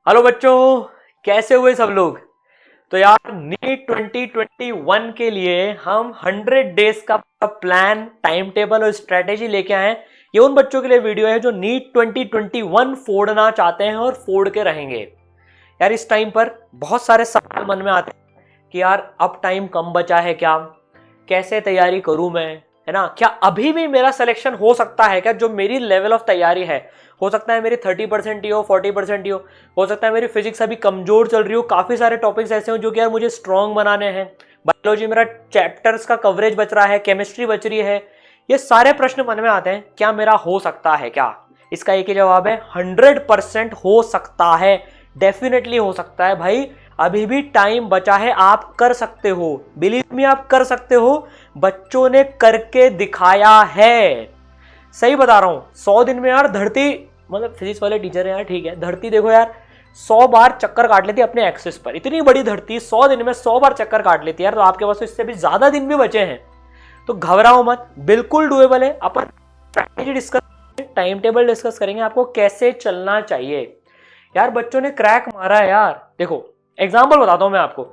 Hello बच्चों, कैसे हुए सब लोग। तो यार नीट 2021 के लिए हम 100 डेज का प्लान, टाइम टेबल और स्ट्रेटेजी लेके आए हैं। ये उन बच्चों के लिए वीडियो है जो नीट 2021 फोड़ना चाहते हैं और फोड़ के रहेंगे। यार इस टाइम पर बहुत सारे सवाल मन में आते हैं कि यार अब टाइम कम बचा है क्या, कैसे तैयारी करूं मैं, है ना। क्या अभी भी मेरा सिलेक्शन हो सकता है क्या, जो मेरी लेवल ऑफ तैयारी है। हो सकता है मेरी 30% ही हो, 40% ही हो सकता है मेरी फिजिक्स अभी कमजोर चल रही हो, काफी सारे टॉपिक्स ऐसे हो जो कि यार मुझे स्ट्रॉन्ग बनाने हैं। बायोलॉजी मेरा चैप्टर्स का कवरेज बच रहा है, केमिस्ट्री बच रही है। ये सारे प्रश्न मन में आते हैं, क्या मेरा हो सकता है क्या। इसका एक ही जवाब है, 100% हो सकता है। डेफिनेटली हो सकता है भाई, अभी भी टाइम बचा है, आप कर सकते हो। बिलीव मी, आप कर सकते हो। बच्चों ने करके दिखाया है, सही बता रहा हूं। 100 दिन में यार धरती, मतलब फिजिक्स वाले टीचर है यार, ठीक है, धरती देखो यार 100 बार चक्कर काट लेती अपने एक्सिस पर। इतनी बड़ी धरती 100 दिन में 100 बार चक्कर काट लेती है यार, तो आपके पास तो इससे भी ज्यादा दिन भी बचे हैं। तो घबराओ मत, बिल्कुल डुएबल है। अपन strategy discuss, time table discuss करेंगे, आपको कैसे चलना चाहिए। यार बच्चों ने क्रैक मारा है यार। देखो एग्जाम्पल बताता हूं मैं आपको।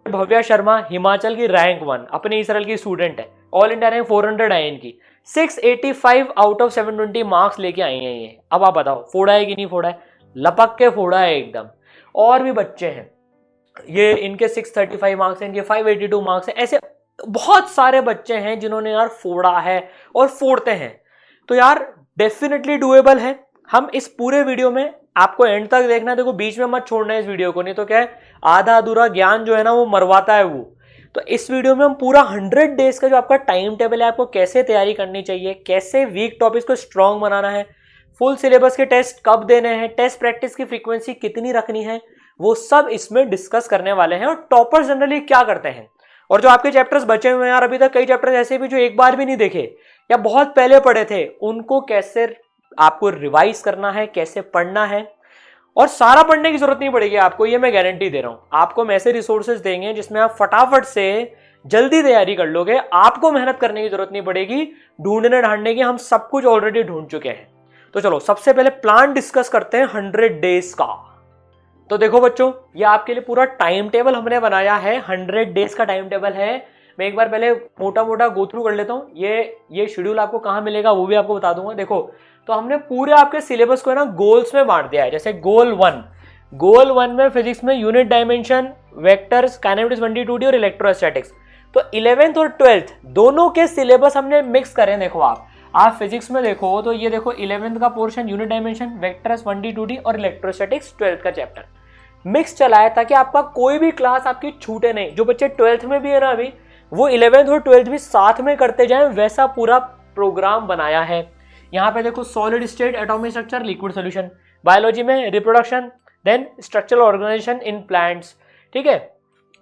भव्या शर्मा हिमाचल की रैंक 1, अपने इसराइल की स्टूडेंट है, ऑल इंडिया रैंक 400 आई इनकी, 685 आउट ऑफ 720 मार्क्स लेके आई हैं ये। अब आप बताओ फोड़ा है कि नहीं फोड़ा है, लपक के फोड़ा है एकदम। और भी बच्चे हैं, ये इनके 635 मार्क्स हैं, इनके 582 मार्क्स हैं। ऐसे बहुत सारे बच्चे हैं जिन्होंने यार फोड़ा है और फोड़ते हैं। तो यार डेफिनेटली डुएबल है। हम इस पूरे वीडियो में, आपको एंड तक देखना है, देखो बीच में मत छोड़ना है इस वीडियो को, नहीं तो क्या है, आधा अधूरा ज्ञान जो है ना वो मरवाता है वो। तो इस वीडियो में हम पूरा 100 डेज का जो आपका टाइम टेबल है, आपको कैसे तैयारी करनी चाहिए, कैसे वीक टॉपिक्स को स्ट्रॉन्ग बनाना है, फुल सिलेबस के टेस्ट कब देने हैं, टेस्ट प्रैक्टिस की फ्रीक्वेंसी कितनी रखनी है, वो सब इसमें डिस्कस करने वाले हैं। और टॉपर्स जनरली क्या करते हैं, और जो आपके चैप्टर्स बचे हुए हैं यार, अभी तक कई चैप्टर्स ऐसे भी जो एक बार भी नहीं देखे या बहुत पहले पढ़े थे, उनको कैसे आपको रिवाइज करना है, कैसे पढ़ना है। और सारा पढ़ने की जरूरत नहीं पड़ेगी आपको, ये मैं गारंटी दे रहा हूं। आपको हम ऐसे रिसोर्सेज देंगे जिसमें आप फटाफट से जल्दी तैयारी कर लोगे। आपको मेहनत करने की जरूरत नहीं पड़ेगी, ढूंढने ढांढने की, हम सब कुछ ऑलरेडी ढूंढ चुके हैं। तो चलो सबसे पहले प्लान डिस्कस करते हैं 100 डेज का। तो देखो बच्चों, ये आपके लिए पूरा टाइम टेबल हमने बनाया है, 100 डेज का टाइम टेबल है। मैं एक बार पहले मोटा मोटा गो थ्रू कर लेता हूँ। ये शेड्यूल आपको कहाँ मिलेगा वो भी आपको बता दूंगा। देखो, तो हमने पूरे आपके सिलेबस को है ना गोल्स में बांट दिया है। जैसे गोल 1 में फिजिक्स में unit dimension, vectors, kinematics 1D 2D और इलेक्ट्रोस्टैटिक्स। तो 11th और 12th दोनों के सिलेबस हमने मिक्स करें। देखो आप फिजिक्स में देखो तो ये देखो 11th का portion unit dimension, vectors 1D 2D और इलेक्ट्रोस्टैटिक्स 12th का चैप्टर मिक्स चला है, ताकि आपका कोई भी क्लास आपकी छूटे नहीं। जो बच्चे 12th में भी है ना अभी, वो 11th और 12th भी साथ में करते जाएं, वैसा पूरा प्रोग्राम बनाया है। यहाँ पे देखो solid state, atomic structure, liquid solution, biology में reproduction, then structural organisation in plants, ठीक है।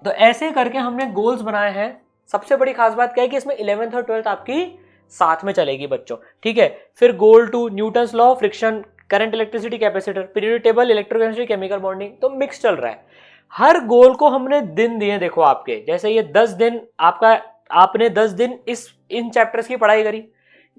तो ऐसे करके हमने गोल्स बनाए हैं। सबसे बड़ी खास बात क्या है कि इसमें 11th और 12th आपकी साथ में चलेगी बच्चों, ठीक है। फिर गोल 2 Newton's law, friction, current, electricity, capacitor, periodic table, electrochemistry, chemical bonding, तो मिक्स चल रहा है। हर गोल को हमने दिन दिए। देखो आपके जैसे ये 10 दिन आपका, आपने 10 दिन इन चैप्टर्स की पढ़ाई करी।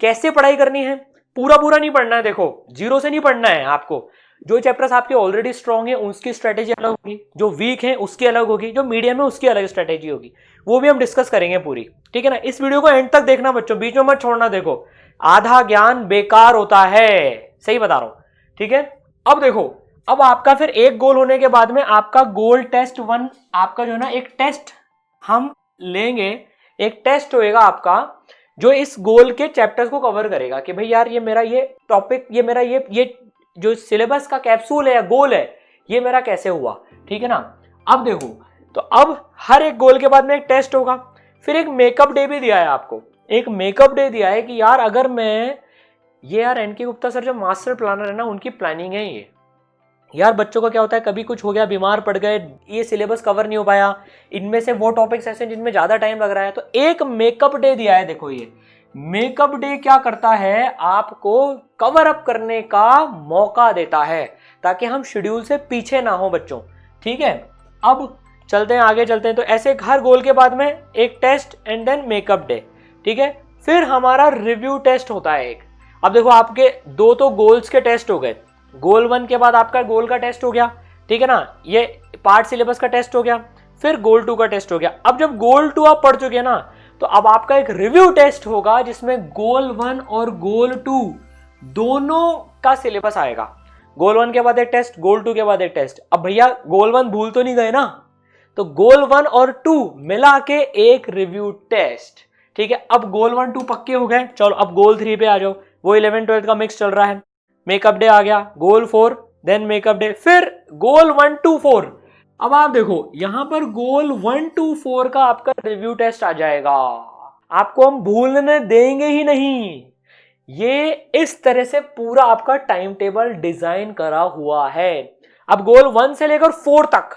कैसे पढ़ाई करनी है, पूरा नहीं पढ़ना है। देखो जीरो से नहीं पढ़ना है आपको। जो चैप्टर्स आपके ऑलरेडी स्ट्रॉन्ग है उसकी स्ट्रेटेजी अलग होगी, जो वीक है उसकी अलग होगी, जो मीडियम है उसकी अलग स्ट्रेटेजी होगी। वो भी हम डिस्कस करेंगे पूरी, ठीक है ना। इस वीडियो को एंड तक देखना बच्चों, बीच में मत छोड़ना। देखो आधा ज्ञान बेकार होता है, सही बता रहा हूं, ठीक है। अब देखो, अब आपका फिर एक गोल होने के बाद में आपका गोल टेस्ट 1, आपका जो है ना एक टेस्ट हम लेंगे, एक टेस्ट होएगा आपका जो इस गोल के चैप्टर्स को कवर करेगा कि भाई यार ये मेरा ये टॉपिक, ये मेरा ये जो सिलेबस का कैप्सूल है या गोल है, ये मेरा कैसे हुआ, ठीक है ना। अब देखो, तो अब हर एक गोल के बाद में एक टेस्ट होगा। फिर एक मेकअप डे भी दिया है आपको, एक मेकअप डे दिया है कि यार अगर मैं, ये यार एनके गुप्ता सर जो मास्टर प्लानर है ना, उनकी प्लानिंग है ये। यार बच्चों का क्या होता है, कभी कुछ हो गया, बीमार पड़ गए, ये सिलेबस कवर नहीं हो पाया, इनमें से वो टॉपिक्स ऐसे जिनमें ज्यादा टाइम लग रहा है, तो एक मेकअप डे दिया है। देखो ये मेकअप डे क्या करता है, आपको कवर अप करने का मौका देता है, ताकि हम शेड्यूल से पीछे ना हो बच्चों, ठीक है। अब चलते हैं आगे, चलते हैं। तो ऐसे हर गोल के बाद में एक test and then makeup day, ठीक है। फिर हमारा रिव्यू टेस्ट होता है एक। अब देखो आपके दो तो गोल्स के टेस्ट हो गए, गोल 1 के बाद आपका गोल का टेस्ट हो गया, ठीक है ना, ये पार्ट सिलेबस का टेस्ट हो गया, फिर गोल 2 का टेस्ट हो गया। अब जब गोल 2 आप पढ़ चुके हैं ना, तो अब आपका एक रिव्यू टेस्ट होगा जिसमें गोल 1 और गोल 2 दोनों का सिलेबस आएगा। गोल 1 के बाद एक टेस्ट, गोल 2 के बाद एक टेस्ट। अब भैया गोल 1 भूल तो नहीं गए ना, तो गोल 1 और 2 मिला के एक रिव्यू टेस्ट, ठीक है। अब गोल 1 2 पक्के हो गए, चलो अब गोल 3 पे आ जाओ। वो 11 12 का मिक्स चल रहा है, मेकअप डे आ गया, गोल 4 देन मेकअप डे, फिर गोल 1 2 4। अब आप देखो यहां पर गोल 1 2 4 का आपका रिव्यू टेस्ट आ जाएगा, आपको हम भूलने देंगे ही नहीं। ये इस तरह से पूरा आपका टाइम टेबल डिजाइन करा हुआ है। अब गोल 1 से लेकर 4 तक,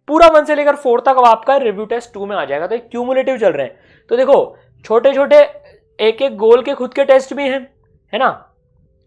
पूरा 1 से लेकर 4 तक अब आपका रिव्यू टेस्ट 2 में आ जाएगा। तो क्यूमुलेटिव चल रहे हैं, तो देखो छोटे छोटे एक एक गोल के खुद के टेस्ट भी हैं, है ना,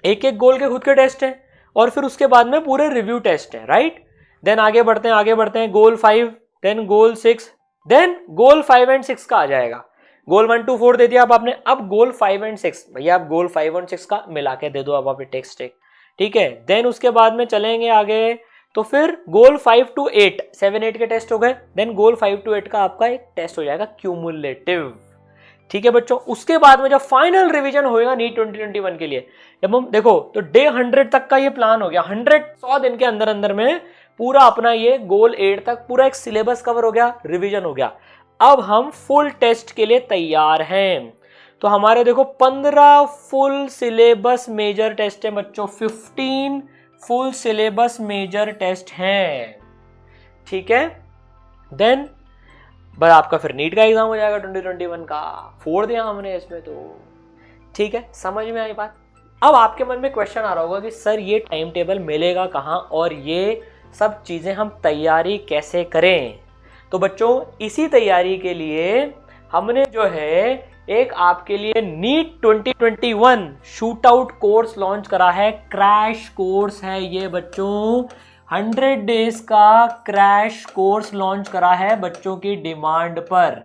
एक एक गोल के खुद के टेस्ट हैं, और फिर उसके बाद में पूरे रिव्यू टेस्ट हैं, राइट। देन आगे बढ़ते हैं goal 5, then goal 6, then goal 5 and 6 का आ जाएगा। गोल 1 2 4 दे दिया अब आपने, अब गोल 5 एंड 6 भैया आप गोल 5 और 6 का मिला के दे दो अब आप टेक्स्ट एक, ठीक है। देन उसके बाद में चलेंगे आगे, तो फिर गोल 5 to 8 7 8 के टेस्ट हो गए, देन गोल 5 to 8 का आपका एक टेस्ट हो जाएगा क्यूमुलेटिव, ठीक है बच्चों। उसके बाद में जब फाइनल रिवीजन होएगा नीट 2021 के लिए, जब हम देखो तो डे 100 तक का ये प्लान हो गया, 100 दिन के अंदर अंदर में पूरा अपना ये गोल 8 तक पूरा एक सिलेबस कवर हो गया, रिवीजन हो गया। अब हम फुल टेस्ट के लिए तैयार हैं। तो हमारे देखो 15 फुल सिलेबस मेजर टेस्ट है बच्चों, 15 फुल सिलेबस मेजर टेस्ट हैं, ठीक है। देन बस आपका फिर नीट का एग्जाम हो जाएगा 2021 का, फोड़ दिया हमने इसमें तो, ठीक है। समझ में आई बात। अब आपके मन में क्वेश्चन आ रहा होगा कि सर ये टाइम टेबल मिलेगा कहाँ और ये सब चीजें हम तैयारी कैसे करें। तो बच्चों इसी तैयारी के लिए हमने जो है एक आपके लिए NEET 2021 shoot out course launch करा है, क्रैश कोर्स है ये बच्चों, 100 डेज का क्रैश कोर्स लॉन्च करा है बच्चों की डिमांड पर,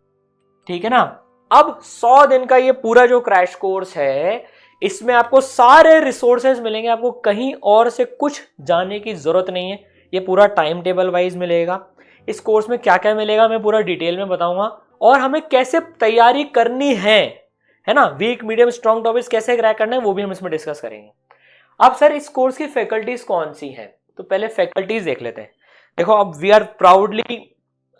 ठीक है ना। अब 100 दिन का ये पूरा जो क्रैश कोर्स है, इसमें आपको सारे रिसोर्सेज मिलेंगे, आपको कहीं और से कुछ जाने की जरूरत नहीं है। ये पूरा टाइम टेबल वाइज मिलेगा। इस कोर्स में क्या क्या मिलेगा मैं पूरा डिटेल में बताऊंगा, और हमें कैसे तैयारी करनी है ना, वीक मीडियम स्ट्रॉन्ग टॉपिक्स कैसे क्रैक करना है वो भी हम इसमें डिस्कस करेंगे। अब सर इस कोर्स की फैकल्टीज कौन सी हैं, तो पहले फैकल्टीज देख लेते हैं। देखो अब वी आर प्राउडली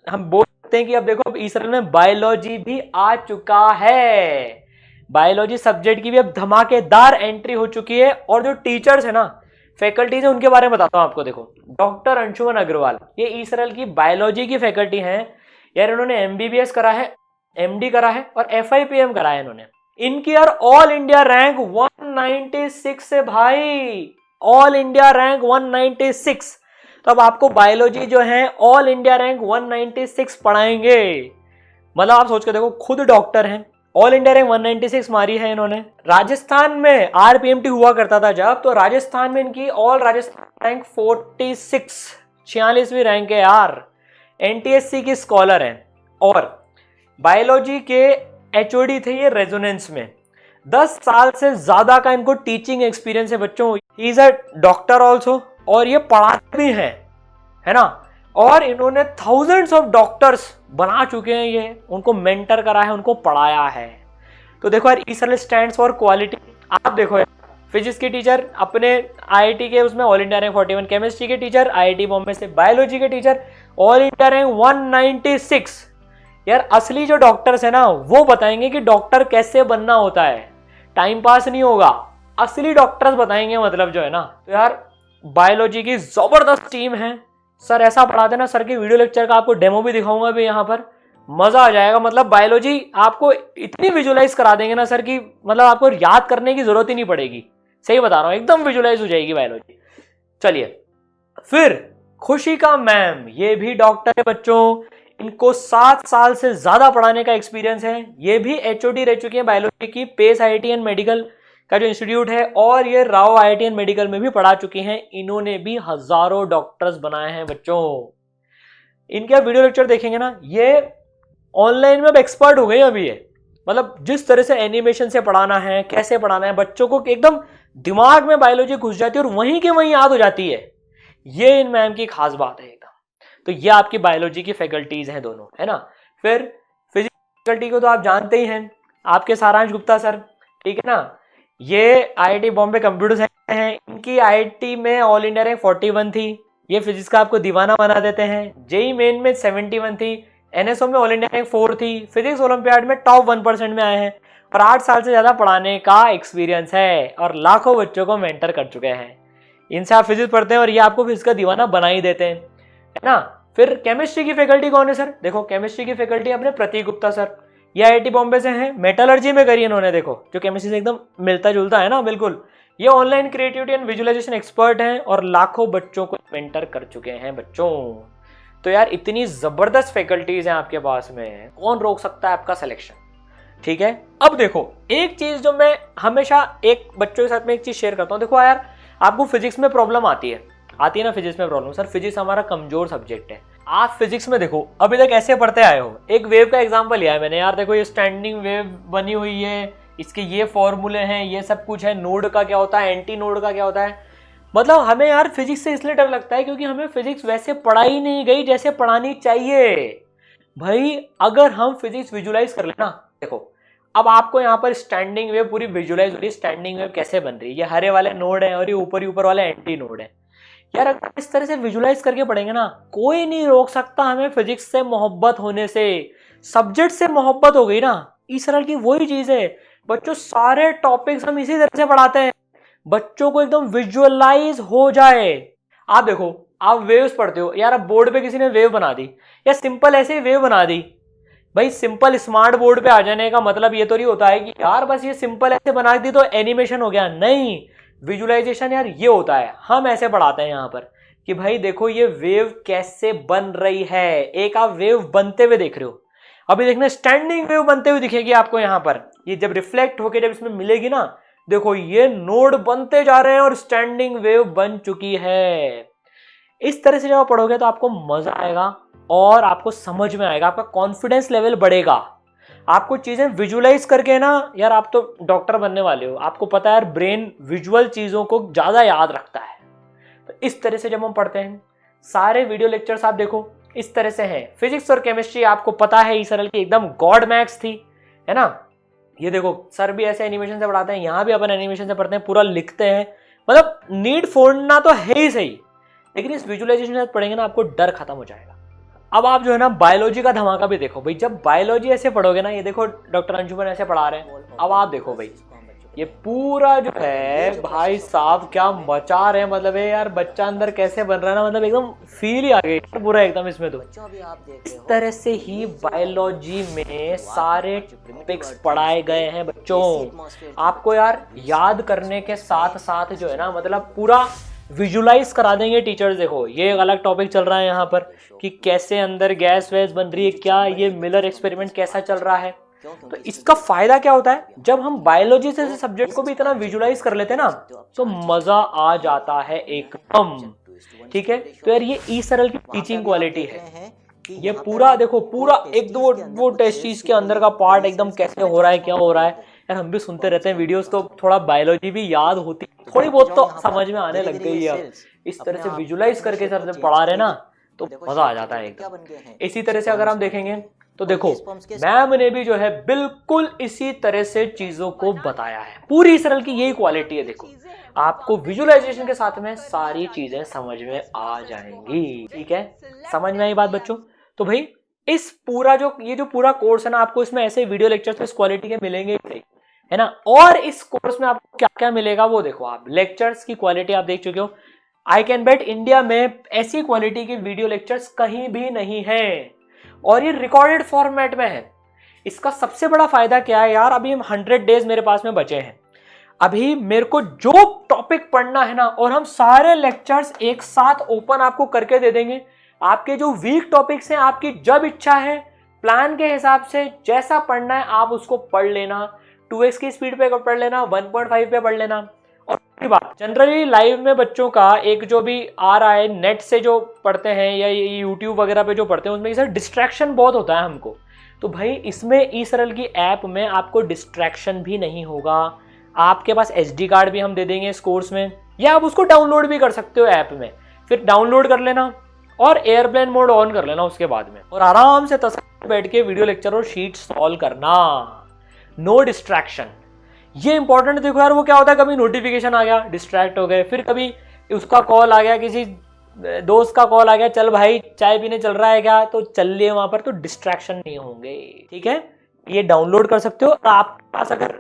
हम बोल सकते हैं कि अब देखो अब इसराइल में बायोलॉजी भी आ चुका है, बायोलॉजी सब्जेक्ट की भी अब धमाकेदार एंट्री हो चुकी है। और जो टीचर्स है ना, फैकल्टीज है, उनके बारे में बताता हूं आपको। देखो डॉक्टर अंशुमन अग्रवाल, ये इसराइल की बायोलॉजी की फैकल्टी हैं यार, इन्होंने एमबीबीएस करा है, एमडी करा है और एफआईपीएम करा है इन्होंने। इनकी यार ऑल इंडिया रैंक 196 है भाई, ऑल इंडिया रैंक 196। तो अब आपको बायोलॉजी जो है ऑल इंडिया रैंक 196 पढ़ाएंगे, मतलब आप सोच के देखो, खुद डॉक्टर हैं, ऑल इंडिया रैंक 196 मारी है इन्होंने। राजस्थान में आरपीएमटी हुआ करता था जब, तो राजस्थान में इनकी ऑल राजस्थान रैंक 46, 46वीं रैंक है यार। एनटीएससी की स्कॉलर हैं और बायोलॉजी के एचओडी थे ये रेजोनेंस में, 10 साल से ज्यादा का इनको टीचिंग एक्सपीरियंस है बच्चों। He is a doctor also, और ये पढ़ाते भी हैं, है ना। और इन्होंने थाउजेंड्स ऑफ डॉक्टर्स बना चुके हैं, ये उनको मेंटर करा है, उनको पढ़ाया है। तो देखो यार इसराइल स्टैंड्स फॉर क्वालिटी। आप देखो यार, फिजिक्स की टीचर अपने आईआईटी के उसमें ऑल इंडिया रैंक 41, केमिस्ट्री के टीचर आईआईटी बॉम्बे से, बायोलॉजी के टीचर ऑल इंडिया रैंक 196। यार असली जो डॉक्टर्स है ना वो बताएंगे कि डॉक्टर कैसे बनना होता है, टाइम पास नहीं होगा, असली डॉक्टर्स बताएंगे मतलब जो है ना। तो यार बायोलॉजी की जबरदस्त टीम है, सर ऐसा पढ़ाते ना, सर की वीडियो लेक्चर का आपको डेमो भी दिखाऊंगा भी यहाँ पर, मजा आ जाएगा। मतलब बायोलॉजी आपको इतनी विजुलाइज करा देंगे ना सर की, मतलब आपको याद करने की जरूरत ही नहीं पड़ेगी, सही बता रहा हूं, एकदम विजुलाइज हो जाएगी बायोलॉजी। चलिए फिर खुशिका मैम, ये भी डॉक्टर है बच्चों, इनको 7 साल से ज्यादा पढ़ाने का एक्सपीरियंस है, ये भी एचओडी रह चुकी है बायोलॉजी की, पेस आईआईटी एंड मेडिकल का जो इंस्टीट्यूट है, और ये राव आईआईटी एंड मेडिकल में भी पढ़ा चुकी हैं। इन्होंने भी हजारों डॉक्टर्स बनाए हैं बच्चों। इनके आप वीडियो लेक्चर देखेंगे ना, ये ऑनलाइन में अब एक्सपर्ट हो गए अभी ये, मतलब जिस तरह से एनिमेशन से पढ़ाना है, कैसे पढ़ाना है, बच्चों को एकदम दिमाग में बायोलॉजी घुस जाती है और वहीं के वहीं याद हो जाती है ये इन मैम की खास बात है एकदम। तो ये आपकी बायोलॉजी की फैकल्टीज हैं दोनों, है ना। फिर फिजिक्स फैकल्टी को तो आप जानते ही हैं, आपके सारांश गुप्ता सर, ठीक है ना। ये आईआईटी बॉम्बे कंप्यूटर साइंस हैं, इनकी आईआईटी में ऑल इंडिया रैंक 41 थी। ये फिजिक्स का आपको दीवाना बना देते हैं। जेई मेन में 71 थी, एनएसओ में ऑल इंडिया रैंक 4 थी, फिजिक्स ओलंपियाड में टॉप 1% में आए हैं और 8 साल से ज्यादा पढ़ाने का एक्सपीरियंस है और लाखों बच्चों को मेंटर कर चुके हैं। इनसे आप फिजिक्स पढ़ते हैं और ये आपको फिजिक्स का दीवाना बना ही देते हैं, है ना। फिर केमिस्ट्री की फैकल्टी कौन है सर? देखो केमिस्ट्री की फैकल्टी अपने प्रतीक गुप्ता सर, ये आईआईटी बॉम्बे से हैं, मेटलर्जी में करी इन्होंने, देखो जो केमिस्ट्री से एकदम मिलता जुलता है ना बिल्कुल। ये online creativity and visualisation expert हैं और लाखों बच्चों को मेंटर कर चुके हैं बच्चों। तो यार इतनी जबरदस्त फैकल्टीज हैं आपके पास में, कौन रोक सकता है आपका सिलेक्शन, ठीक है। अब देखो एक चीज जो मैं हमेशा एक बच्चों के साथ में एक चीज शेयर करता हूँ, देखो यार आपको फिजिक्स में प्रॉब्लम आती है ना, फिजिक्स में प्रॉब्लम, सर फिजिक्स हमारा कमजोर सब्जेक्ट है। आप फिजिक्स में देखो अभी तक ऐसे पढ़ते आए हो, एक वेव का एग्जांपल लिया है मैंने यार, देखो ये स्टैंडिंग वेव बनी हुई है, इसके ये फॉर्मूले हैं, ये सब कुछ है, नोड का क्या होता है, एंटी नोड का क्या होता है। मतलब हमें यार फिजिक्स से इसलिए डर लगता है क्योंकि हमें फिजिक्स वैसे पढ़ाई नहीं गई जैसे पढ़ानी चाहिए। भाई अगर हम फिजिक्स विजुलाइज कर लेना, देखो अब आपको यहाँ पर स्टैंडिंग वेव पूरी विजुलाइज हो रही है, स्टैंडिंग वेव कैसे बन रही है, ये हरे वाले नोड है और ये ऊपर ही ऊपर वाले एंटी नोड है। यार अगर इस तरह से विजुलाइज करके पढ़ेंगे ना, कोई नहीं रोक सकता हमें फिजिक्स से मोहब्बत होने से। सब्जेक्ट से मोहब्बत हो गई ना, इस तरह की वही चीज है बच्चों, सारे टॉपिक्स हम इसी तरह से पढ़ाते हैं, बच्चों को एकदम विजुअलाइज हो जाए। आप देखो आप वेव्स पढ़ते हो यार, अब बोर्ड पे किसी ने वेव बना दी या सिंपल ऐसे ही वेव बना दी, भाई सिंपल स्मार्ट बोर्ड पे आ जाने का मतलब ये तो नहीं होता है कि यार बस ये सिंपल ऐसे बना दी तो एनिमेशन हो गया, नहीं। विजुअलाइजेशन यार ये होता है, हम ऐसे पढ़ाते हैं यहाँ पर कि भाई देखो ये वेव कैसे बन रही है, एक आप वेव बनते हुए देख रहे हो, अभी देखना स्टैंडिंग वेव बनते हुए दिखेगी आपको यहाँ पर, ये जब रिफ्लेक्ट होकर जब इसमें मिलेगी ना, देखो ये नोड बनते जा रहे हैं और स्टैंडिंग वेव बन चुकी है। इस तरह से जब आप पढ़ोगे तो आपको मजा आएगा और आपको समझ में आएगा, आपका कॉन्फिडेंस लेवल बढ़ेगा, आपको चीजें विजुअलाइज करके ना, यार आप तो डॉक्टर बनने वाले हो, आपको पता है यार ब्रेन विजुअल चीजों को ज्यादा याद रखता है। तो इस तरह से जब हम पढ़ते हैं, सारे वीडियो लेक्चर्स आप देखो इस तरह से हैं। फिजिक्स और केमिस्ट्री आपको पता है ईसरल की एकदम गॉड मैक्स थी, है ना। ये देखो सर भी ऐसे एनिमेशन से पढ़ाते हैं, यहाँ भी अपन एनिमेशन से पढ़ते हैं, पूरा लिखते हैं, मतलब नीड फोड़ना तो है ही सही, लेकिन इस विजुअलाइजेशन के साथ पढ़ेंगे ना आपको डर खत्म हो जाएगा। अब आप जो है ना बायोलॉजी का धमाका भी देखो भाई, जब बायोलॉजी ऐसे पढ़ोगे ना, ये देखो डॉक्टर अंशुमन ऐसे पढ़ा रहे हैं, अब आप देखो भाई ये पूरा जो है भाई साहब क्या मचा रहे हैं, मतलब है यार बच्चा अंदर कैसे बन रहा है ना, मतलब एकदम फील ही आ गई पूरा एकदम इसमें। तो इस तरह से ही बायोलॉजी में सारे टॉपिक्स पढ़ाए गए हैं बच्चों, आपको यार याद करने के साथ साथ जो है ना, मतलब पूरा विजुलाइज करा देंगे टीचर्स। देखो ये एक अलग टॉपिक चल रहा है यहाँ पर कि कैसे अंदर गैस वैस बन रही है, क्या ये मिलर एक्सपेरिमेंट कैसा चल रहा है। तो इसका फायदा क्या होता है, जब हम बायोलॉजी से सब्जेक्ट को भी इतना विजुलाइज कर लेते हैं ना, तो मजा आ जाता है एकदम, ठीक है। तो यार ये ई सरल की टीचिंग क्वालिटी है, ये पूरा देखो पूरा एक दो वो टेस्ट चीज के अंदर का पार्ट एकदम कैसे हो रहा है, क्या हो रहा है। यार हम भी सुनते रहते हैं वीडियोस, तो थोड़ा बायोलॉजी भी याद होती, थोड़ी बहुत तो समझ में आने लग गई है। इस तरह से विजुलाइज करके सर जब पढ़ा रहे ना तो मजा आ जाता है एकदम। इसी तरह से अगर हम देखेंगे तो देखो मैम ने भी जो है बिल्कुल इसी तरह से चीजों को बताया है, पूरी सरल की यही क्वालिटी है। देखो आपको विजुअलाइजेशन के साथ में सारी चीजें समझ में आ जाएंगी, ठीक है। समझ में आई बात बच्चों? तो भाई इस पूरा जो ये जो पूरा कोर्स है ना, आपको इसमें ऐसे वीडियो लेक्चर्स इस क्वालिटी के मिलेंगे ही, है ना। और इस कोर्स में आपको क्या क्या मिलेगा वो देखो, आप लेक्चर्स की क्वालिटी आप देख चुके हो। आई कैन बेट इंडिया में ऐसी क्वालिटी के वीडियो लेक्चर्स कहीं भी नहीं है और ये रिकॉर्डेड फॉर्मेट में है। इसका सबसे बड़ा फायदा क्या है यार, अभी 100 डेज मेरे पास में बचे हैं, अभी मेरे को जो टॉपिक पढ़ना है ना, और हम सारे लेक्चर्स एक साथ ओपन आपको करके दे देंगे। आपके जो वीक टॉपिक्स हैं, आपकी जब इच्छा है प्लान के हिसाब से जैसा पढ़ना है आप उसको पढ़ लेना, 2x की स्पीड पे पढ़ लेना, 1.5 पे पढ़ लेना। और बात जनरली लाइव में बच्चों का एक जो भी आ रहा है, नेट से जो पढ़ते हैं या यूट्यूब वगैरह पे जो पढ़ते हैं, उसमें सर डिस्ट्रैक्शन बहुत होता है हमको। तो भाई इसमें ई सरल की ऐप में आपको डिस्ट्रैक्शन भी नहीं होगा, आपके पास SD कार्ड भी हम दे देंगे इस कोर्स में, या आप उसको डाउनलोड भी कर सकते हो ऐप में। फिर डाउनलोड कर लेना और एयरप्लेन मोड ऑन कर लेना उसके बाद में, और आराम से तसल्ली बैठ के वीडियो लेक्चर और शीट सॉल्व करना, नो डिस्ट्रैक्शन। ये इंपॉर्टेंट देखो यार, वो क्या होता है, कभी नोटिफिकेशन आ गया डिस्ट्रैक्ट हो गए, फिर कभी उसका कॉल आ गया, किसी दोस्त का कॉल आ गया, चल भाई चाय पीने चल रहा है क्या, तो चल लिए वहां पर, तो डिस्ट्रैक्शन नहीं होंगे। ठीक है, ये डाउनलोड कर सकते हो। आपके पास अगर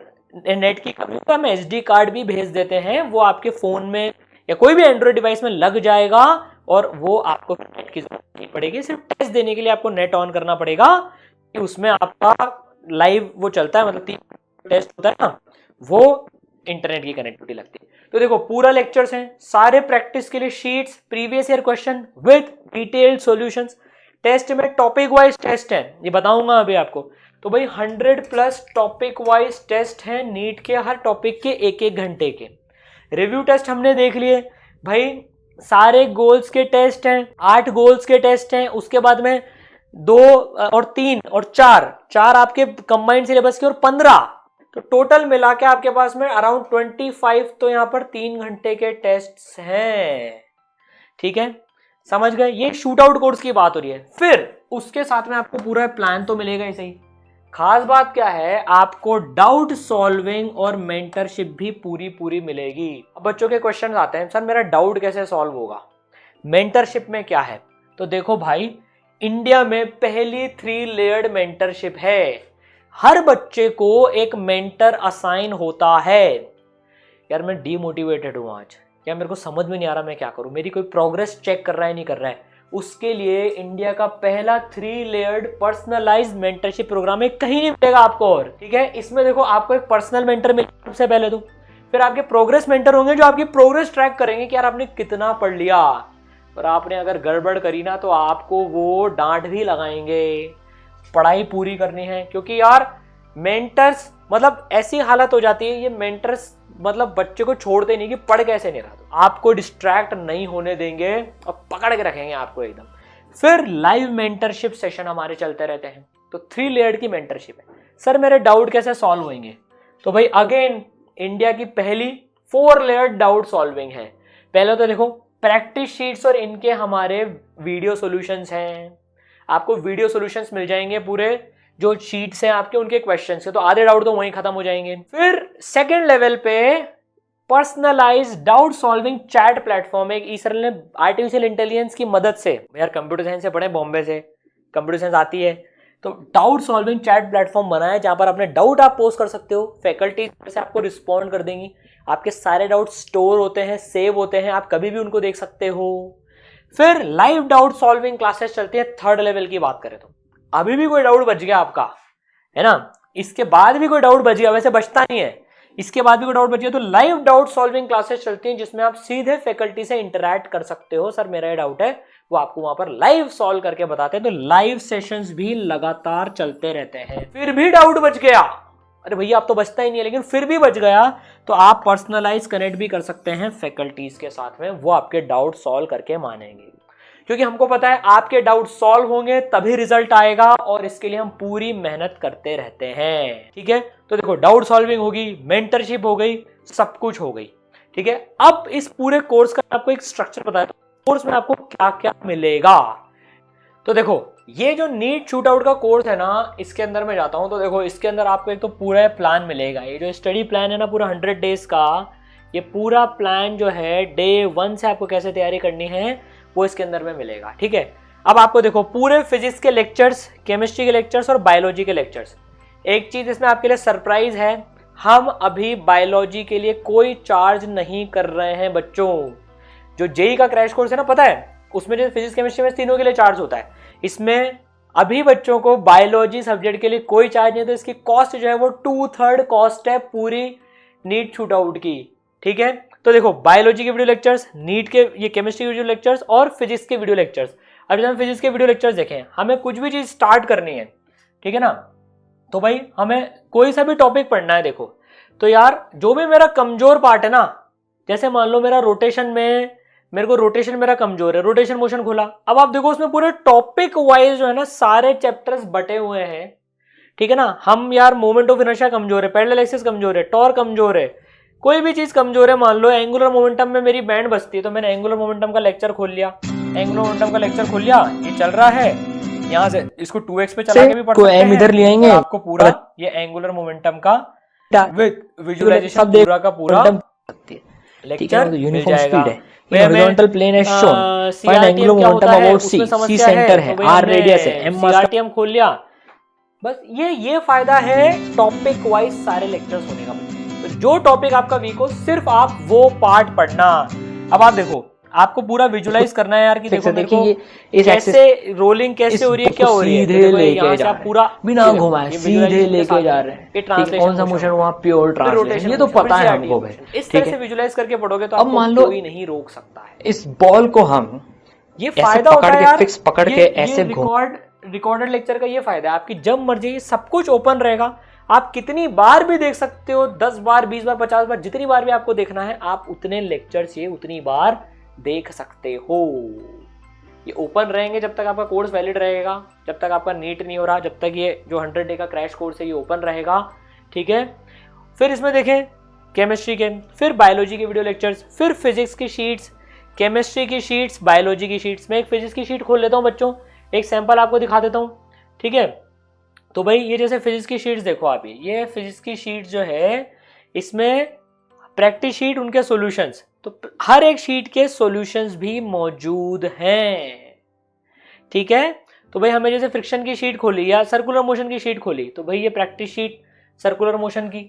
नेट की कमी तो हम एचडी कार्ड भी भेज देते हैं, वो आपके फोन में या कोई भी एंड्रॉइड डिवाइस में लग जाएगा, और वो आपको नेट की जरूरत नहीं पड़ेगी। सिर्फ टेस्ट देने के लिए आपको नेट ऑन करना पड़ेगा, कि उसमें आपका लाइव वो चलता है, मतलब 3 टेस्ट होता है ना, वो इंटरनेट की कनेक्टिविटी लगती है। तो देखो पूरा लेक्चर्स हैं, सारे प्रैक्टिस के लिए sheets, previous year question with detailed solutions. Test में टॉपिक वाइज टेस्ट है, ये बताऊंगा अभी आपको। तो भाई 100+ टॉपिक वाइज टेस्ट है नीट के, हर टॉपिक के 1-1 घंटे के। रिव्यू टेस्ट हमने देख लिए भाई, सारे गोल्स के टेस्ट हैं, 8 गोल्स के टेस्ट हैं, उसके बाद में 2 और 3 और 4 आपके कंबाइंड सिलेबस के, और 15, तो टोटल मिला के आपके पास में अराउंड 25, तो यहां पर 3 घंटे के टेस्ट हैं। ठीक है, समझ गए, ये शूट आउट कोर्स की बात हो रही है। फिर उसके साथ में आपको पूरा प्लान तो मिलेगा ही सही, खास बात क्या है, आपको डाउट सॉल्विंग और मेंटरशिप भी पूरी मिलेगी। अब बच्चों के क्वेश्चन आते हैं, सर मेरा डाउट कैसे सॉल्व होगा, मेंटरशिप में क्या है। तो देखो भाई, इंडिया में पहली 3 लेयर्ड मेंटरशिप है। हर बच्चे को एक मेंटर असाइन होता है। यार मैं डीमोटिवेटेड हूं आज, क्या मेरे को समझ में नहीं आ रहा मैं क्या करूं, मेरी कोई प्रोग्रेस चेक कर रहा है नहीं कर रहा है, उसके लिए इंडिया का पहला 3 लेयर्ड पर्सनलाइज्ड मेंटरशिप प्रोग्राम है, कहीं नहीं मिलेगा आपको और। ठीक है, इसमें देखो आपको एक पर्सनल मेंटर मिलेगा सबसे पहले, तो फिर आपके प्रोग्रेस मेंटर होंगे जो आपकी प्रोग्रेस ट्रैक करेंगे कि यार आपने कितना पढ़ लिया, और आपने अगर गड़बड़ करी ना तो आपको वो डांट भी लगाएंगे। पढ़ाई पूरी करनी है, क्योंकि यार मेंटर्स मतलब ऐसी हालत हो जाती है, ये मेंटर्स मतलब बच्चे को छोड़ते नहीं कि पढ़ कैसे नहीं रहा, तो आपको डिस्ट्रैक्ट नहीं होने देंगे और पकड़ के रखेंगे आपको एकदम। फिर लाइव मेंटरशिप सेशन हमारे चलते रहते हैं। तो 3 लेयर्ड की मेंटरशिप है। सर मेरे डाउट कैसे सॉल्व होंगे, तो भाई अगेन इंडिया की पहली 4 लेयर्ड डाउट सॉल्विंग है। पहले तो देखो प्रैक्टिस शीट्स और इनके हमारे वीडियो सॉल्यूशंस हैं, आपको वीडियो सॉल्यूशंस मिल जाएंगे पूरे, जो शीट्स हैं आपके उनके क्वेश्चन से, तो आधे डाउट तो वहीं खत्म हो जाएंगे। फिर सेकंड लेवल पे personalised doubt solving chat platform, एक ईसरल ने आर्टिफिशियल इंटेलिजेंस की मदद से, यार कंप्यूटर साइंस से पढ़े बॉम्बे से, कंप्यूटर साइंस आती है, तो डाउट सॉल्विंग चैट प्लेटफॉर्म बना है जहां पर अपने डाउट आप पोस्ट कर सकते हो, फैकल्टी से आपको रिस्पॉन्ड कर देंगी, आपके सारे डाउट स्टोर होते हैं, सेव होते हैं, आप कभी भी उनको देख सकते हो। फिर लाइव डाउट सॉल्विंग क्लासेस चलती है। थर्ड लेवल की बात करें तो अभी भी कोई डाउट बच गया आपका, है ना, इसके बाद भी कोई डाउट बच गया, वैसे बचता नहीं है, इसके बाद भी कोई डाउट बच गया तो लाइव डाउट सॉल्विंग क्लासेस चलती हैं, जिसमें आप सीधे फैकल्टी से इंटरैक्ट कर सकते हो, सर मेरा ये डाउट है, वो आपको वहां पर लाइव सॉल्व करके बताते हैं। तो लाइव सेशंस भी लगातार चलते रहते हैं। फिर भी डाउट बच गया, अरे भैया आप तो बचता ही नहीं है, लेकिन फिर भी बच गया तो आप पर्सनलाइज कनेक्ट भी कर सकते हैं फैकल्टीज के साथ में, वो आपके डाउट सॉल्व करके मानेंगे, क्योंकि हमको पता है आपके डाउट सॉल्व होंगे तभी रिजल्ट आएगा, और इसके लिए हम पूरी मेहनत करते रहते हैं। ठीक है, तो देखो डाउट सॉल्विंग होगी, मेंटरशिप हो गई, सब कुछ हो गई। ठीक है, अब इस पूरे कोर्स का आपको एक स्ट्रक्चर बताया, कोर्स में आपको क्या क्या मिलेगा। तो देखो ये जो नीट शूट आउट का कोर्स है ना, इसके अंदर मैं जाता हूं, तो देखो इसके अंदर आपको एक तो पूरा प्लान मिलेगा, ये जो स्टडी प्लान है ना पूरा 100 डेज का, ये पूरा प्लान जो है डे 1 से आपको कैसे तैयारी करनी है वो इसके अंदर में मिलेगा। ठीक है, अब आपको देखो पूरे फिजिक्स के लेक्चर्स, केमिस्ट्री के लेक्चर्स और बायोलॉजी के लेक्चर्स। एक चीज इसमें आपके लिए सरप्राइज है, हम अभी बायोलॉजी के लिए कोई चार्ज नहीं कर रहे हैं बच्चों। जो जेई का क्रैश कोर्स है ना, पता है उसमें जो फिजिक्स केमिस्ट्री में तीनों के लिए चार्ज होता है, इसमें अभी बच्चों को बायोलॉजी सब्जेक्ट के लिए कोई चार्ज नहीं, तो इसकी कॉस्ट जो है वो 2/3 कॉस्ट है पूरी नीट शूट आउट की। ठीक है, तो देखो बायोलॉजी के वीडियो लेक्चर्स, नीट के ये केमिस्ट्री के वीडियो लेक्चर्स और फिजिक्स के वीडियो लेक्चर्स। अब जब हम फिजिक्स के वीडियो लेक्चर्स देखें, हमें कुछ भी चीज स्टार्ट करनी है, ठीक है ना, तो भाई हमें कोई सा भी टॉपिक पढ़ना है, देखो तो यार जो भी मेरा कमजोर पार्ट है ना, जैसे मान लो मेरा रोटेशन में, मेरे को रोटेशन मेरा कमजोर है, रोटेशन मोशन खोला, अब आप देखो उसमें पूरे टॉपिक वाइज जो है ना सारे चैप्टर्स बटे हुए हैं। ठीक है ना, हम यार मोमेंट ऑफ इनर्शिया कमजोर है, पैरेलल एक्सिस कमजोर है, टॉर्क कमजोर है, कोई भी चीज कमजोर है, मान लो एंगुलर मोमेंटम में मेरी बैंड बजती है, तो मैंने एंगुलर मोमेंटम का लेक्चर खोल लिया, एंगुलर मोमेंटम का लेक्चर खोल लिया, ये चल रहा है, यहाँ से इसको 2x पे चला के भी पढ़ सकते हैं, इधर ले आएंगे, आपको पूरा ये एंगुलर मोमेंटम का विजुअलाइजेशन पूरा का पूरा लेक्चर मिल जाएगा। horizontal plane is shown, find angular momentum about c, c center है, r radius है, m mass CRTM खोल लिया। बस ये फायदा है टॉपिक वाइज सारे लेक्चर्स होने का। तो जो टॉपिक आपका वीक हो सिर्फ आप वो पार्ट पढ़ना। अब आप देखो, आपको पूरा विजुलाइज करना है यार कि देखो मेरे को कैसे रोलिंग कैसे हो रही है, क्या हो रही है, सीधे यहाँ से आप पूरा बिना घुमाए सीधे लेके जा रहे हैं। ये ट्रांसलेशन कौन सा मोशन हुआ, प्योर ट्रांसलेशन, ये तो पता है हमको भाई। इस तरह से विजुलाइज करके पढ़ोगे तो आपको कोई नहीं रोक सकता है। इस बॉल को हम ये फायदा होता है यार, फिक्स पकड़ के ऐसे रिकॉर्डेड लेक्चर का ये फायदा है, आपकी जब मर्जी सब कुछ ओपन रहेगा, आप कितनी बार भी देख सकते हो, 10 बार 20 बार 50 बार, जितनी बार भी आपको देखना है आप उतने लेक्चर्स ये उतनी बार देख सकते हो। ये ओपन रहेंगे जब तक आपका कोर्स वैलिड रहेगा, जब तक आपका नीट नहीं हो रहा, जब तक ये जो 100 डे का क्रैश कोर्स है ये ओपन रहेगा, ठीक है। फिर इसमें देखें केमिस्ट्री के, फिर बायोलॉजी के वीडियो लेक्चर्स, फिर फिजिक्स की शीट्स, केमिस्ट्री की शीट्स, बायोलॉजी की शीट्स। मैं एक फिजिक्स की शीट खोल लेता हूँ बच्चों, एक सैंपल आपको दिखा देता हूँ, ठीक है। तो भाई ये जैसे फिजिक्स की शीट्स देखो आप, ये फिजिक्स की शीट जो है इसमें प्रैक्टिस शीट, उनके सॉल्यूशंस, तो हर एक शीट के सॉल्यूशंस भी मौजूद हैं, ठीक है। तो भाई हमें जैसे फ्रिक्शन की शीट खोली या सर्कुलर मोशन की शीट खोली, तो भाई ये प्रैक्टिस शीट सर्कुलर मोशन की,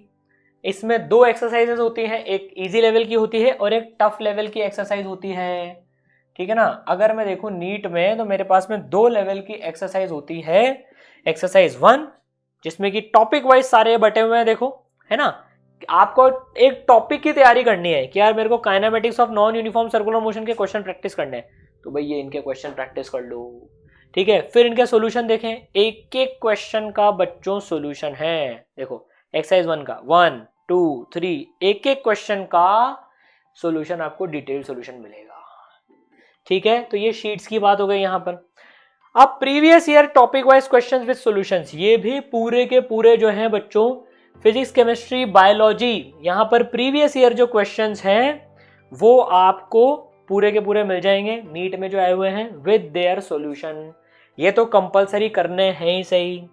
इसमें 2 एक्सरसाइजेस होती हैं, एक इजी लेवल की होती है और एक टफ लेवल की एक्सरसाइज होती है, ठीक है ना। अगर मैं देखूं नीट में तो मेरे पास में 2 लेवल की एक्सरसाइज होती है। एक्सरसाइज 1 जिसमें कि टॉपिक वाइज सारे बटे हुए हैं, देखो है ना। आपको एक टॉपिक की तैयारी करनी है कि यार मेरे को kinematics of non uniform circular motion के क्वेश्चन प्रैक्टिस करने हैं, तो भाई ये इनके क्वेश्चन प्रैक्टिस कर लो, ठीक है। फिर इनके सॉल्यूशन देखें, एक एक क्वेश्चन का बच्चों सॉल्यूशन है। देखो एक्सरसाइज 1 का 1 2 3 एक एक क्वेश्चन का सॉल्यूशन आपको डिटेल सॉल्यूशन मिलेगा, ठीक है। तो ये शीट्स की बात हो गई यहां पर। अब previous year topic wise questions with solutions, ये भी पूरे के पूरे जो हैं बच्चों फिजिक्स केमिस्ट्री बायोलॉजी, यहां पर प्रीवियस ईयर जो क्वेश्चंस हैं वो आपको पूरे के पूरे मिल जाएंगे नीट में जो आए हुए हैं विद देयर सॉल्यूशन। ये तो कंपलसरी करने हैं ही सही,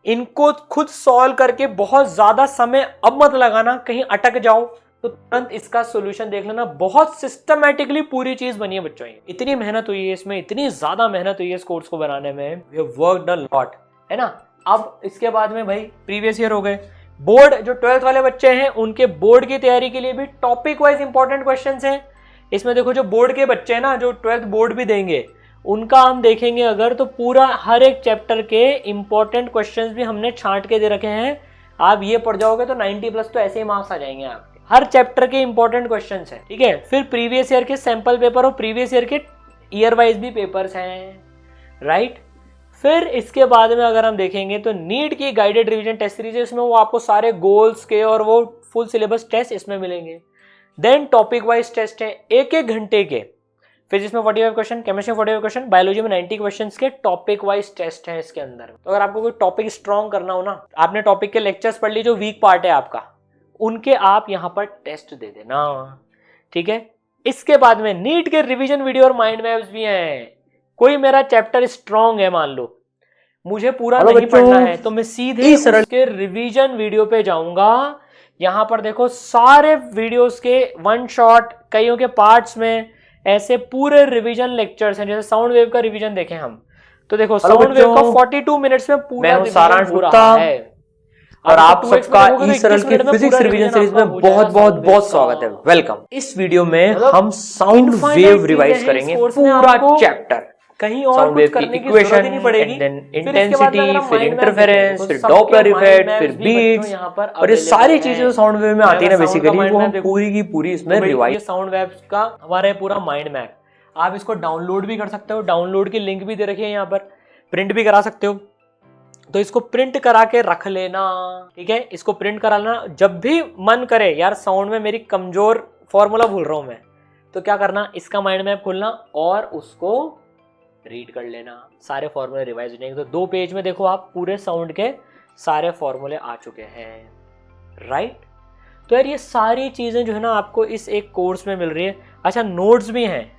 इनको खुद सॉल्व करके बहुत ज्यादा समय अब मत लगाना, कहीं अटक जाओ तो तुरंत इसका सॉल्यूशन देख लेना। बहुत सिस्टमैटिकली पूरी चीज बनी है बच्चों, इतनी मेहनत हुई है इसमें, इतनी ज्यादा मेहनत हुई है इस कोर्स को बनाने में, we have worked a lot, है ना। अब इसके बाद में भाई प्रीवियस ईयर हो गए, बोर्ड जो 12th वाले बच्चे हैं उनके बोर्ड की तैयारी के लिए भी टॉपिक वाइज इंपॉर्टेंट क्वेश्चंस हैं। इसमें देखो जो बोर्ड के बच्चे हैं ना, जो 12th बोर्ड भी देंगे, उनका हम देखेंगे अगर तो पूरा हर एक चैप्टर के इंपॉर्टेंट क्वेश्चंस भी हमने छांट के दे रखे हैं। आप ये पढ़ जाओगे तो 90+ तो ऐसे ही मार्क्स आ जाएंगे आपके, हर चैप्टर के इंपॉर्टेंट क्वेश्चंस हैं, ठीक है। फिर प्रीवियस ईयर के सैंपल पेपर और प्रीवियस ईयर के ईयर वाइज भी पेपर्स हैं, राइट। फिर इसके बाद में अगर हम देखेंगे तो नीट की गाइडेड रिवीजन टेस्ट सीरीज है, इसमें वो आपको सारे गोल्स के और वो फुल सिलेबस टेस्ट इसमें मिलेंगे। देन टॉपिक वाइज टेस्ट है 1-1 घंटे के, फिजिक्स में 45 क्वेश्चन, केमिस्ट्री में 45 क्वेश्चन, बायोलॉजी में 90 क्वेश्चन के टॉपिक वाइज टेस्ट है इसके अंदर। तो अगर आपको कोई टॉपिक स्ट्रॉन्ग करना हो ना, आपने टॉपिक के लेक्चर्स पढ़ ली जो वीक पार्ट है आपका, उनके आप यहां पर टेस्ट दे देना, ठीक है। इसके बाद में नीट के रिवीजन वीडियो और माइंड मैप्स भी हैं। कोई मेरा चैप्टर स्ट्रॉन्ग है, मान लो मुझे पूरा नहीं पढ़ना है, तो मैं सीधे उसके रिवीजन वीडियो पे जाऊंगा। यहां पर देखो सारे वीडियोस के 1 शॉट, कईयों के पार्ट्स में ऐसे पूरे रिवीजन लेक्चर्स हैं। जैसे साउंड वेव का रिवीजन देखें हम, तो देखो साउंड वेव का 42 मिनट्स में पूरा सारांश हो रहा है। और आप सबका ई सरल की फिजिक्स रिवीजन सीरीज में बहुत बहुत बहुत स्वागत है, वेलकम। इस वीडियो में हम साउंड वेव रिवाइज करेंगे पूरा चैप्टर, कहीं और कुछ करने की जरूरत ही नहीं पड़ेगी। इंटेंसिटी, फिर इंटरफेरेंस, फिर डॉपलर इफेक्ट, फिर बीट्स, और ये सारी चीजें साउंड वेव में आती है ना बेसिकली, वो हम पूरी की पूरी इसमें रिवाइज। साउंड वेव्स का हमारा पूरा माइंड मैप, आप इसको डाउनलोड भी कर सकते हो, डाउनलोड की लिंक भी दे रखी है यहाँ पर, प्रिंट भी करा सकते हो। तो इसको प्रिंट करा के रख लेना, ठीक है। इसको प्रिंट करा लेना, जब भी मन करे यार साउंड में मेरी कमजोर फॉर्मूला भूल रहा हूं मैं, तो क्या करना, इसका माइंड मैप खोलना और उसको रीड कर लेना, सारे फॉर्मूले रिवाइज हो जाएंगे। तो 2 पेज में देखो आप पूरे साउंड के सारे फॉर्मूले आ चुके हैं, राइट। तो यार ये सारी चीज़ें जो है ना आपको इस एक कोर्स में मिल रही है। अच्छा, नोट्स भी हैं,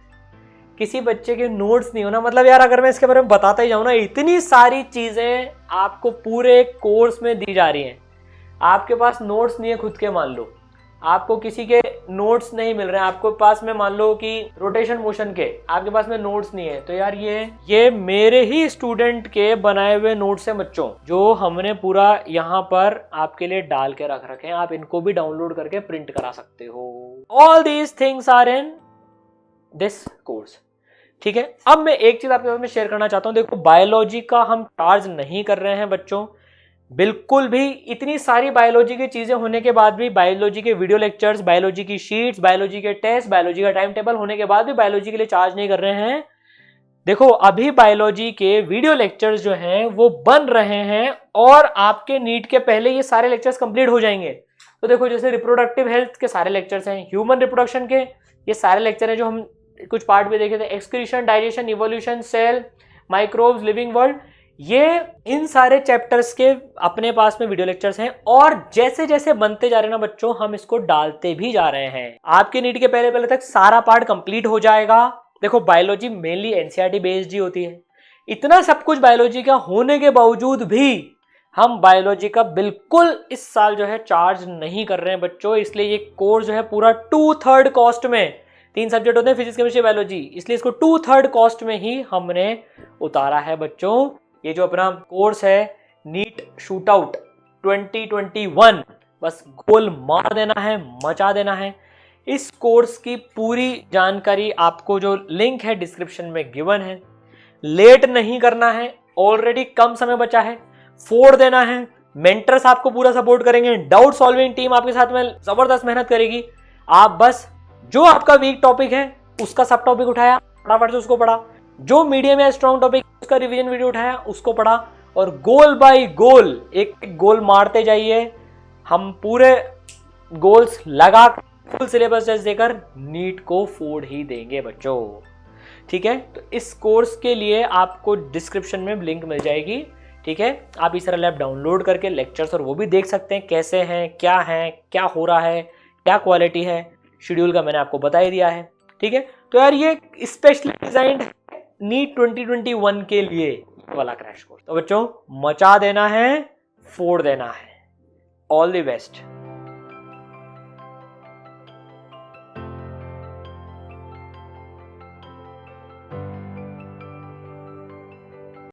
किसी बच्चे के नोट्स नहीं होना मतलब यार अगर मैं इसके बारे में बताता ही जाऊँ ना, इतनी सारी चीज़ें आपको पूरे कोर्स में दी जा रही हैं। आपके पास नोट्स नहीं है खुद के, मान लो आपको किसी के नोट्स नहीं मिल रहे हैं, आपको पास में मान लो कि रोटेशन मोशन के आपके पास में नोट्स नहीं है, तो यार ये मेरे ही स्टूडेंट के बनाए हुए नोट्स हैं बच्चों, जो हमने पूरा यहाँ पर आपके लिए डाल के रख रखे हैं। आप इनको भी डाउनलोड करके प्रिंट करा सकते हो। All these things are in this course. ठीक है, अब मैं एक चीज आपके साथ में शेयर करना चाहता हूं। देखो, बायोलॉजी का हम चार्ज नहीं कर रहे हैं बच्चों, बिल्कुल भी। इतनी सारी बायोलॉजी की चीजें होने के बाद भी, बायोलॉजी के वीडियो लेक्चर्स, बायोलॉजी की शीट्स, बायोलॉजी के टेस्ट, बायोलॉजी का टाइम टेबल होने के बाद भी बायोलॉजी के लिए चार्ज नहीं कर रहे हैं। देखो, अभी बायोलॉजी के वीडियो लेक्चर्स जो हैं वो बन रहे हैं और आपके नीट के पहले ये सारे लेक्चर्स कंप्लीट हो जाएंगे। तो देखो, जैसे रिप्रोडक्टिव हेल्थ के सारे लेक्चर्स हैं, ह्यूमन रिप्रोडक्शन के ये सारे लेक्चर हैं जो हम कुछ पार्ट में देखे थे, excretion, digestion, evolution, cell, microbes, living world, ये इन सारे चैप्टर्स के अपने पास में वीडियो लेक्चर्स हैं। और जैसे जैसे बनते जा रहे हैं ना बच्चों, हम इसको डालते भी जा रहे हैं। आपके नीट के पहले तक सारा पार्ट कंप्लीट हो जाएगा। देखो, बायोलॉजी मेनली एनसीईआरटी बेस्ड ही होती है। इतना सब कुछ बायोलॉजी का होने के बावजूद भी हम बायोलॉजी का बिल्कुल इस साल जो है चार्ज नहीं कर रहे हैं बच्चों। इसलिए ये कोर्स जो है पूरा 2/3 कॉस्ट में, 3 सब्जेक्ट होते हैं, फिजिक्स, केमिस्ट्री, बायोलॉजी, इसलिए इसको 2/3 कॉस्ट में ही हमने उतारा है बच्चों। ये जो अपना कोर्स है नीट शूट आउट 2021, बस गोल मार देना है, मचा देना है। इस कोर्स की पूरी जानकारी आपको जो लिंक है डिस्क्रिप्शन में गिवन है। लेट नहीं करना है, ऑलरेडी कम समय बचा है, फोड़ देना है। मेंटर्स आपको पूरा सपोर्ट करेंगे, डाउट सॉल्विंग टीम आपके साथ में जबरदस्त मेहनत करेगी। आप बस जो आपका वीक टॉपिक है उसका सब टॉपिक उठाया, फटाफट से उसको पढ़ा। जो मीडियम या स्ट्रॉन्ग टॉपिक उसका रिवीजन वीडियो उठाया, उसको पढ़ा, और गोल बाय गोल एक एक गोल मारते जाइए। हम पूरे गोल्स लगा फुल सिलेबस टेस्ट देकर नीट को फोड़ ही देंगे बच्चों। ठीक है, तो इस कोर्स के लिए आपको डिस्क्रिप्शन में लिंक मिल जाएगी। ठीक है, आप इस तरह लैब डाउनलोड करके लेक्चर्स और वो भी देख सकते हैं कैसे हैं, क्या हो रहा है, क्या क्वालिटी है। शेड्यूल का मैंने आपको बता ही दिया है। ठीक है, तो यार ये स्पेशली डिजाइंड नीट 2021 के लिए वाला क्रैश कोर्स। तो बच्चों, मचा देना है, फोड़ देना है। All the best.